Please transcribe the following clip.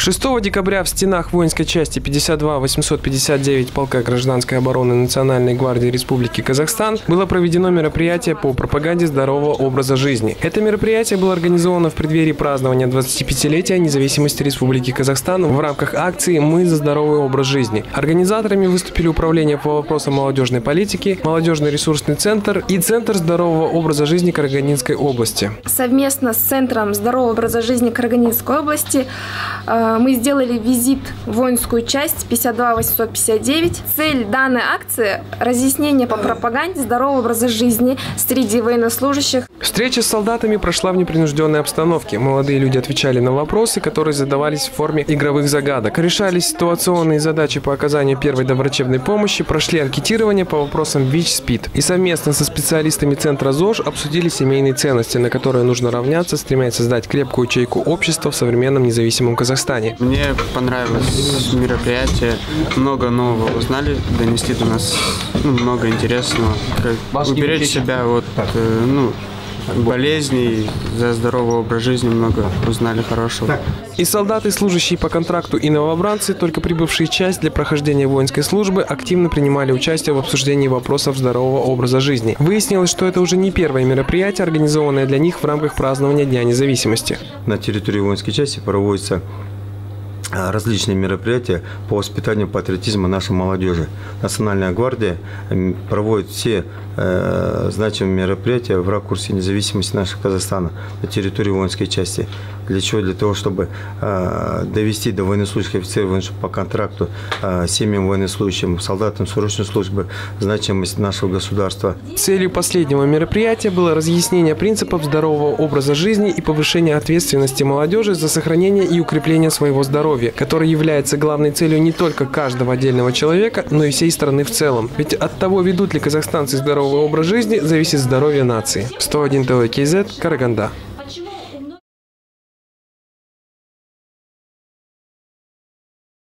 6 декабря в стенах воинской части 52-859 полка гражданской обороны Национальной гвардии Республики Казахстан было проведено мероприятие по пропаганде здорового образа жизни. Это мероприятие было организовано в преддверии празднования 25-летия независимости Республики Казахстан в рамках акции «Мы за здоровый образ жизни». Организаторами выступили Управление по вопросам молодежной политики, Молодежный ресурсный центр и Центр здорового образа жизни Карагандинской области. Совместно с Центром здорового образа жизни Карагандинской области мы сделали визит в воинскую часть 52-859. Цель данной акции – разъяснение по пропаганде здорового образа жизни среди военнослужащих. Встреча с солдатами прошла в непринужденной обстановке. Молодые люди отвечали на вопросы, которые задавались в форме игровых загадок. Решались ситуационные задачи по оказанию первой доврачебной помощи, прошли анкетирование по вопросам ВИЧ-СПИД. И совместно со специалистами Центра ЗОЖ обсудили семейные ценности, на которые нужно равняться, стремясь создать крепкую ячейку общества в современном независимом Казахстане. Мне понравилось мероприятие, много нового узнали, донесли до нас много интересного. Как уберечь себя от болезней, за здоровый образ жизни много узнали хорошего. И солдаты, служащие по контракту, и новобранцы, только прибывшие в часть для прохождения воинской службы, активно принимали участие в обсуждении вопросов здорового образа жизни. Выяснилось, что это уже не первое мероприятие, организованное для них в рамках празднования Дня независимости. На территории воинской части проводятся различные мероприятия по воспитанию патриотизма нашей молодежи. Национальная гвардия проводит все значимые мероприятия в ракурсе независимости нашего Казахстана на территории воинской части. Для чего? Для того, чтобы довести до военнослужащих офицеров по контракту, семьям военнослужащим, солдатам срочной службы значимость нашего государства. Целью последнего мероприятия было разъяснение принципов здорового образа жизни и повышение ответственности молодежи за сохранение и укрепление своего здоровья, который является главной целью не только каждого отдельного человека, но и всей страны в целом. Ведь от того, ведут ли казахстанцы здоровый образ жизни, зависит здоровье нации. 101 ТВ КЗ, Караганда.